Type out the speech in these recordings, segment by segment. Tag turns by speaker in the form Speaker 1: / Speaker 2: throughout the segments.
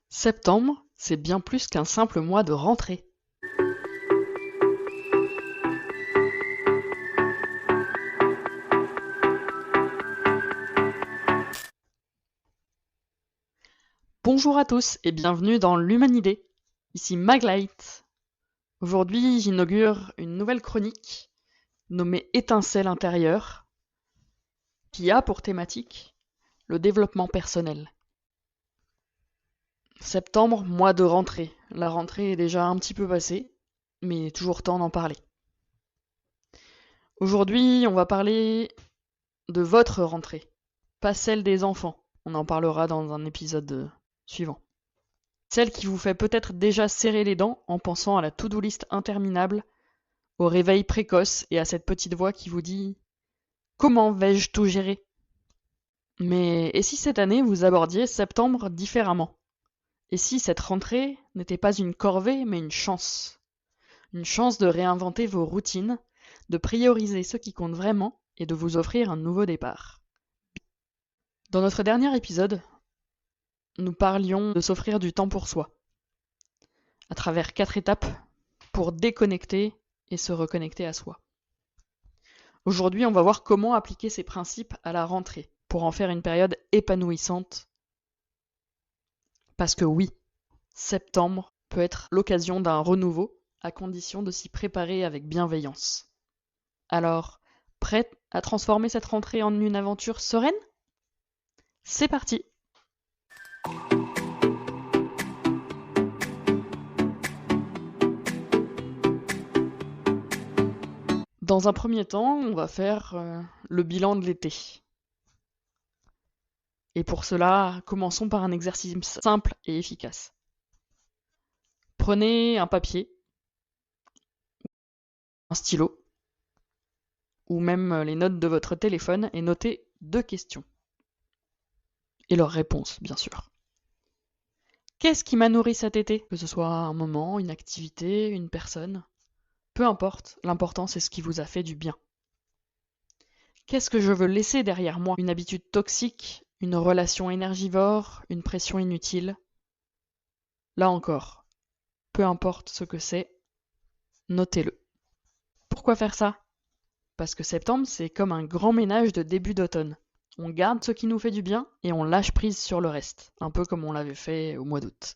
Speaker 1: Septembre, c'est bien plus qu'un simple mois de rentrée. Bonjour à tous et bienvenue dans l'Humanidée. Ici Maglight. Aujourd'hui, j'inaugure une nouvelle chronique nommée Étincelle intérieure qui a pour thématique le développement personnel. Septembre, mois de rentrée. La rentrée est déjà un petit peu passée, mais toujours temps d'en parler. Aujourd'hui, on va parler de votre rentrée, pas celle des enfants. On en parlera dans un épisode suivant. Celle qui vous fait peut-être déjà serrer les dents en pensant à la to-do list interminable, au réveil précoce et à cette petite voix qui vous dit « Comment vais-je tout gérer ?» Mais et si cette année vous abordiez septembre différemment? Et si cette rentrée n'était pas une corvée mais une chance? Une chance de réinventer vos routines, de prioriser ce qui compte vraiment et de vous offrir un nouveau départ. Dans notre dernier épisode, nous parlions de s'offrir du temps pour soi, à travers 4 étapes pour déconnecter et se reconnecter à soi. Aujourd'hui, on va voir comment appliquer ces principes à la rentrée, pour en faire une période épanouissante. Parce que oui, septembre peut être l'occasion d'un renouveau, à condition de s'y préparer avec bienveillance. Alors, prête à transformer cette rentrée en une aventure sereine? C'est parti! Dans un premier temps, on va faire le bilan de l'été. Et pour cela, commençons par un exercice simple et efficace. Prenez un papier, un stylo, ou même les notes de votre téléphone et notez 2 questions. Et leurs réponses, bien sûr. Qu'est-ce qui m'a nourri cet été? Que ce soit un moment, une activité, une personne. Peu importe, l'important c'est ce qui vous a fait du bien. Qu'est-ce que je veux laisser derrière moi? Une habitude toxique, une relation énergivore, une pression inutile? Là encore, peu importe ce que c'est, notez-le. Pourquoi faire ça? Parce que septembre, c'est comme un grand ménage de début d'automne. On garde ce qui nous fait du bien et on lâche prise sur le reste, un peu comme on l'avait fait au mois d'août.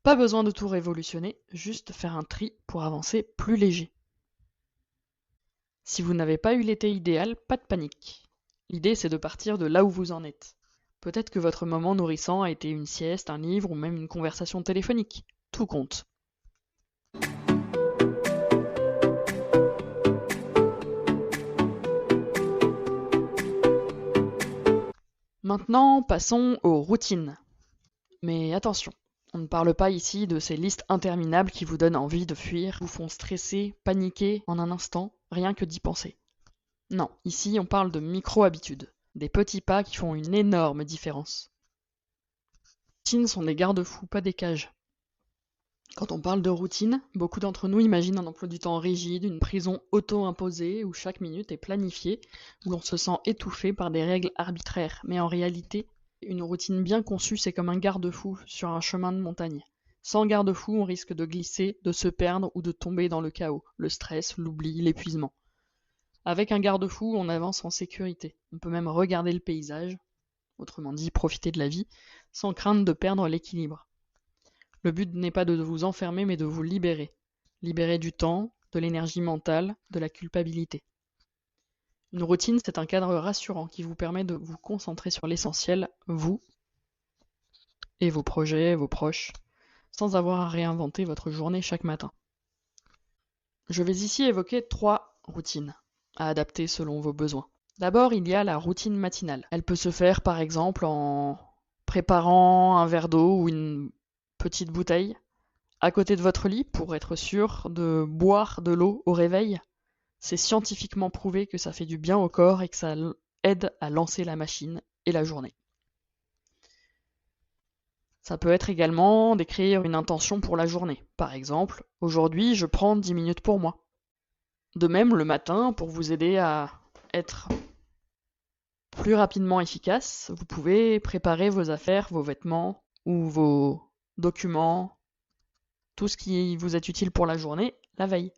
Speaker 1: Pas besoin de tout révolutionner, juste faire un tri pour avancer plus léger. Si vous n'avez pas eu l'été idéal, pas de panique. L'idée c'est de partir de là où vous en êtes. Peut-être que votre moment nourrissant a été une sieste, un livre ou même une conversation téléphonique. Tout compte. Maintenant, passons aux routines. Mais attention, on ne parle pas ici de ces listes interminables qui vous donnent envie de fuir, vous font stresser, paniquer en un instant, rien que d'y penser. Non, ici on parle de micro-habitudes, des petits pas qui font une énorme différence. Les routines sont des garde-fous, pas des cages. Quand on parle de routine, beaucoup d'entre nous imaginent un emploi du temps rigide, une prison auto-imposée où chaque minute est planifiée, où l'on se sent étouffé par des règles arbitraires. Mais en réalité, une routine bien conçue, c'est comme un garde-fou sur un chemin de montagne. Sans garde-fou, on risque de glisser, de se perdre ou de tomber dans le chaos, le stress, l'oubli, l'épuisement. Avec un garde-fou, on avance en sécurité. On peut même regarder le paysage, autrement dit profiter de la vie, sans crainte de perdre l'équilibre. Le but n'est pas de vous enfermer, mais de vous libérer. Libérer du temps, de l'énergie mentale, de la culpabilité. Une routine, c'est un cadre rassurant qui vous permet de vous concentrer sur l'essentiel, vous et vos projets, vos proches, sans avoir à réinventer votre journée chaque matin. Je vais ici évoquer 3 routines à adapter selon vos besoins. D'abord, il y a la routine matinale. Elle peut se faire par exemple en préparant un verre d'eau ou une petite bouteille à côté de votre lit pour être sûr de boire de l'eau au réveil. C'est scientifiquement prouvé que ça fait du bien au corps et que ça aide à lancer la machine et la journée. Ça peut être également d'écrire une intention pour la journée. Par exemple, aujourd'hui, je prends 10 minutes pour moi. De même, le matin, pour vous aider à être plus rapidement efficace, vous pouvez préparer vos affaires, vos vêtements ou vos documents, tout ce qui vous est utile pour la journée, la veille.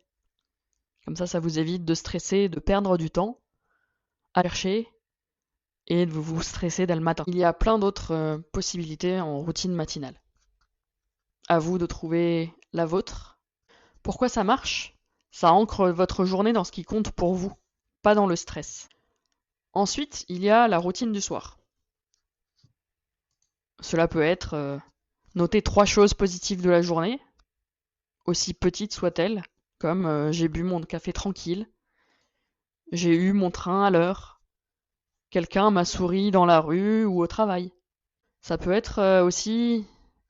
Speaker 1: Comme ça vous évite de stresser, de perdre du temps à chercher et de vous stresser dès le matin. Il y a plein d'autres possibilités en routine matinale. À vous de trouver la vôtre. Pourquoi ça marche? Ça ancre votre journée dans ce qui compte pour vous, pas dans le stress. Ensuite, il y a la routine du soir. Cela peut être noter 3 choses positives de la journée, aussi petites soient-elles, comme j'ai bu mon café tranquille, j'ai eu mon train à l'heure, quelqu'un m'a souri dans la rue ou au travail. Ça peut être aussi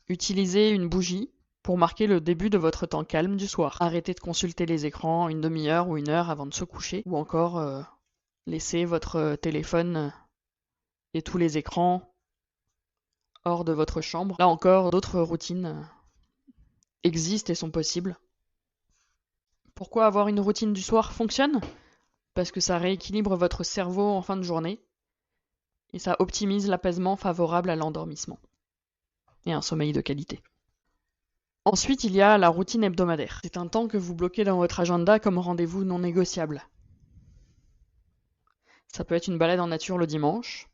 Speaker 1: utiliser une bougie pour marquer le début de votre temps calme du soir. Arrêtez de consulter les écrans une demi-heure ou 1 heure avant de se coucher, ou encore laisser votre téléphone et tous les écrans hors de votre chambre. Là encore, d'autres routines existent et sont possibles. Pourquoi avoir une routine du soir fonctionne? Parce que ça rééquilibre votre cerveau en fin de journée et ça optimise l'apaisement favorable à l'endormissement et un sommeil de qualité. Ensuite, il y a la routine hebdomadaire. C'est un temps que vous bloquez dans votre agenda comme rendez-vous non négociable. Ça peut être une balade en nature le dimanche,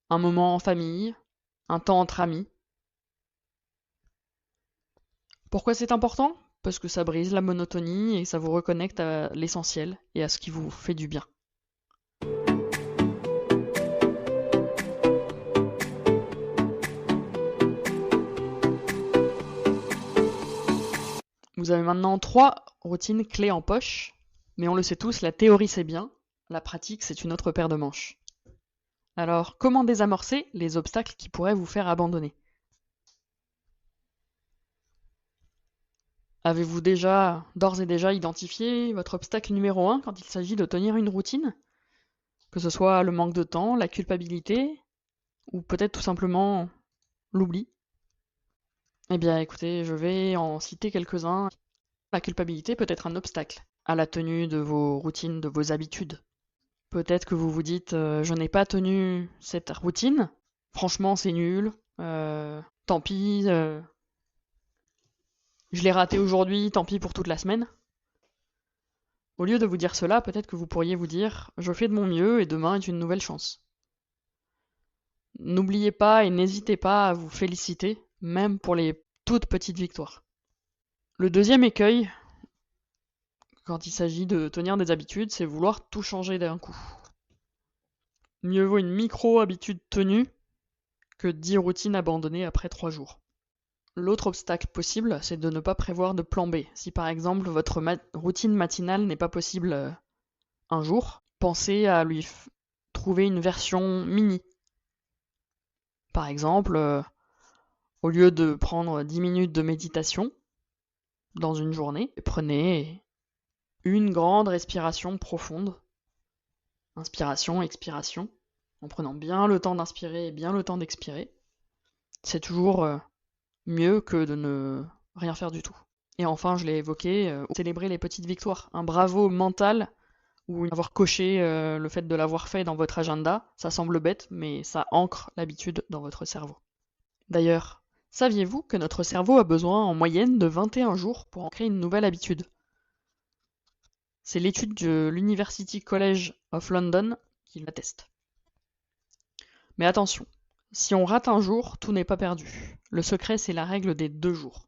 Speaker 1: un moment en famille, un temps entre amis. Pourquoi c'est important? Parce que ça brise la monotonie et ça vous reconnecte à l'essentiel et à ce qui vous fait du bien. Vous avez maintenant 3 routines clés en poche, mais on le sait tous, la théorie c'est bien, la pratique c'est une autre paire de manches. Alors, comment désamorcer les obstacles qui pourraient vous faire abandonner? Avez-vous d'ores et déjà identifié votre obstacle numéro 1 quand il s'agit de tenir une routine? Que ce soit le manque de temps, la culpabilité, ou peut-être tout simplement l'oubli? Eh bien écoutez, je vais en citer quelques-uns. La culpabilité peut être un obstacle à la tenue de vos routines, de vos habitudes. Peut-être que vous vous dites je n'ai pas tenu cette routine, franchement c'est nul, tant pis, je l'ai raté aujourd'hui, tant pis pour toute la semaine. Au lieu de vous dire cela, peut-être que vous pourriez vous dire je fais de mon mieux et demain est une nouvelle chance. N'oubliez pas et n'hésitez pas à vous féliciter, même pour les toutes petites victoires. Le deuxième écueil, quand il s'agit de tenir des habitudes, c'est vouloir tout changer d'un coup. Mieux vaut une micro-habitude tenue que 10 routines abandonnées après 3 jours. L'autre obstacle possible, c'est de ne pas prévoir de plan B. Si par exemple votre routine matinale n'est pas possible un jour, pensez à lui trouver une version mini. Par exemple, au lieu de prendre 10 minutes de méditation dans une journée, prenez une grande respiration profonde, inspiration, expiration, en prenant bien le temps d'inspirer et bien le temps d'expirer. C'est toujours mieux que de ne rien faire du tout. Et enfin, je l'ai évoqué, célébrer les petites victoires. Un bravo mental ou avoir coché le fait de l'avoir fait dans votre agenda, ça semble bête, mais ça ancre l'habitude dans votre cerveau. D'ailleurs, saviez-vous que notre cerveau a besoin en moyenne de 21 jours pour ancrer une nouvelle habitude? C'est l'étude de l'University College of London qui l'atteste. Mais attention, si on rate un jour, tout n'est pas perdu. Le secret, c'est la règle des 2 jours.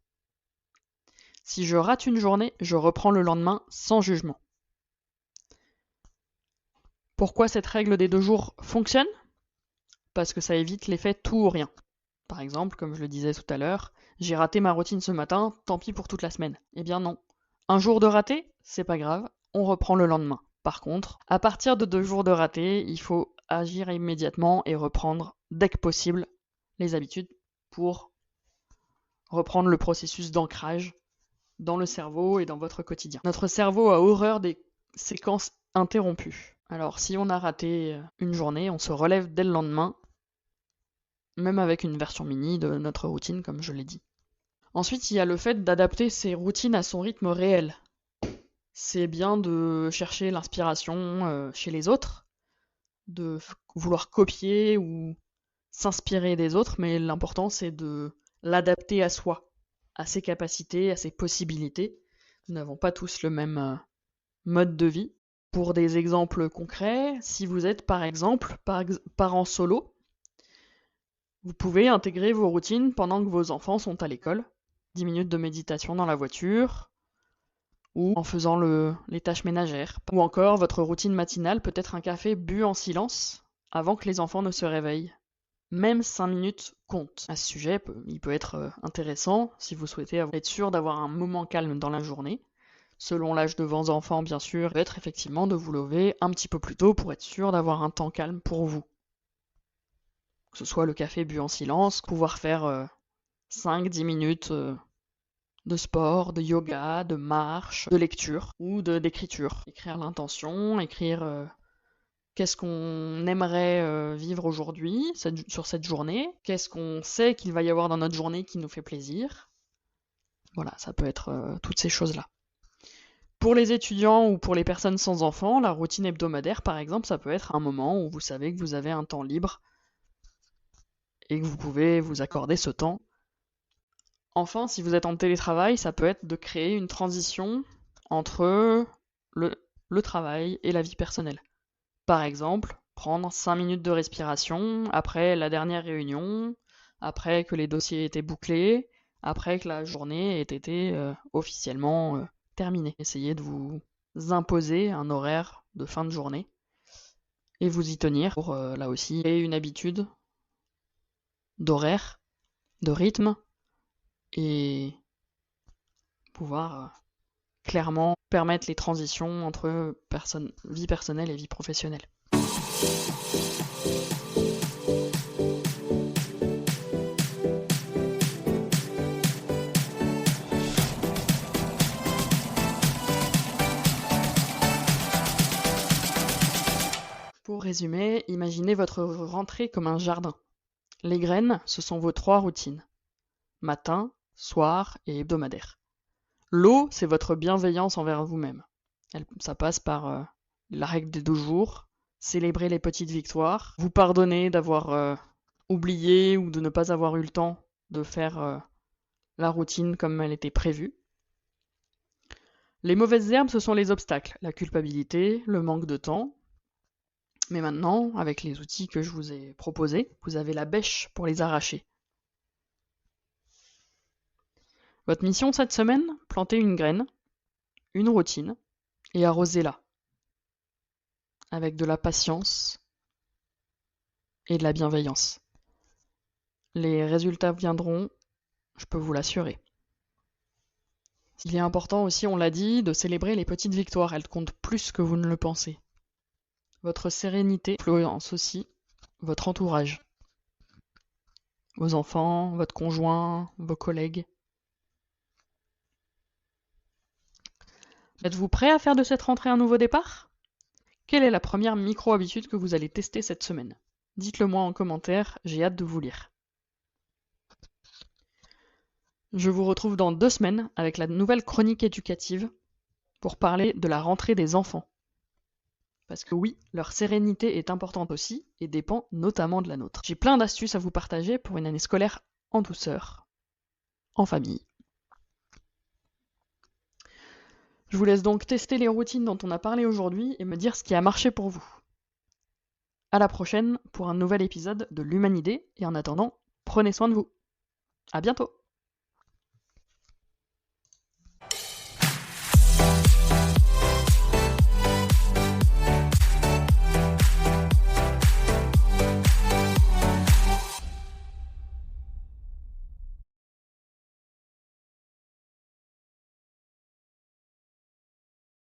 Speaker 1: Si je rate une journée, je reprends le lendemain sans jugement. Pourquoi cette règle des 2 jours fonctionne? Parce que ça évite l'effet tout ou rien. Par exemple, comme je le disais tout à l'heure, j'ai raté ma routine ce matin, tant pis pour toute la semaine. Eh bien non. Un jour de raté, c'est pas grave, on reprend le lendemain. Par contre, à partir de 2 jours de raté, il faut agir immédiatement et reprendre dès que possible les habitudes pour reprendre le processus d'ancrage dans le cerveau et dans votre quotidien. Notre cerveau a horreur des séquences interrompues. Alors si on a raté une journée, on se relève dès le lendemain même avec une version mini de notre routine, comme je l'ai dit. Ensuite, il y a le fait d'adapter ses routines à son rythme réel. C'est bien de chercher l'inspiration chez les autres, de vouloir copier ou s'inspirer des autres, mais l'important c'est de l'adapter à soi, à ses capacités, à ses possibilités. Nous n'avons pas tous le même mode de vie. Pour des exemples concrets, si vous êtes par exemple parent solo, vous pouvez intégrer vos routines pendant que vos enfants sont à l'école. 10 minutes de méditation dans la voiture, ou en faisant les tâches ménagères. Ou encore, votre routine matinale peut être un café bu en silence avant que les enfants ne se réveillent. Même 5 minutes comptent. À ce sujet, il peut être intéressant, si vous souhaitez être sûr d'avoir un moment calme dans la journée. Selon l'âge de vos enfants, bien sûr, peut être effectivement de vous lever un petit peu plus tôt pour être sûr d'avoir un temps calme pour vous. Que ce soit le café bu en silence, pouvoir faire 5-10 minutes de sport, de yoga, de marche, de lecture ou d'écriture. Écrire l'intention, écrire qu'est-ce qu'on aimerait vivre aujourd'hui, sur cette journée, qu'est-ce qu'on sait qu'il va y avoir dans notre journée qui nous fait plaisir. Voilà, ça peut être toutes ces choses-là. Pour les étudiants ou pour les personnes sans enfants, la routine hebdomadaire, par exemple, ça peut être un moment où vous savez que vous avez un temps libre et que vous pouvez vous accorder ce temps. Enfin, si vous êtes en télétravail, ça peut être de créer une transition entre le travail et la vie personnelle. Par exemple, prendre 5 minutes de respiration après la dernière réunion, après que les dossiers étaient bouclés, après que la journée ait été officiellement terminée. Essayez de vous imposer un horaire de fin de journée et vous y tenir pour, là aussi, créer une habitude d'horaire, de rythme et pouvoir clairement permettre les transitions entre vie personnelle et vie professionnelle. Pour résumer, imaginez votre rentrée comme un jardin. Les graines, ce sont vos 3 routines. Matin, soir et hebdomadaire. L'eau, c'est votre bienveillance envers vous-même. Ça passe par la règle des 12 jours, célébrer les petites victoires, vous pardonner d'avoir oublié ou de ne pas avoir eu le temps de faire la routine comme elle était prévue. Les mauvaises herbes, ce sont les obstacles, la culpabilité, le manque de temps. Mais maintenant, avec les outils que je vous ai proposés, vous avez la bêche pour les arracher. Votre mission cette semaine, planter une graine, une routine, et arrosez-la. Avec de la patience et de la bienveillance. Les résultats viendront, je peux vous l'assurer. Il est important aussi, on l'a dit, de célébrer les petites victoires. Elles comptent plus que vous ne le pensez. Votre sérénité influence aussi votre entourage. Vos enfants, votre conjoint, vos collègues. Êtes-vous prêt à faire de cette rentrée un nouveau départ ? Quelle est la première micro-habitude que vous allez tester cette semaine ? Dites-le moi en commentaire, j'ai hâte de vous lire. Je vous retrouve dans 2 semaines avec la nouvelle chronique éducative pour parler de la rentrée des enfants. Parce que oui, leur sérénité est importante aussi et dépend notamment de la nôtre. J'ai plein d'astuces à vous partager pour une année scolaire en douceur, en famille. Je vous laisse donc tester les routines dont on a parlé aujourd'hui et me dire ce qui a marché pour vous. À la prochaine pour un nouvel épisode de l'Humanidée et en attendant, prenez soin de vous. À bientôt!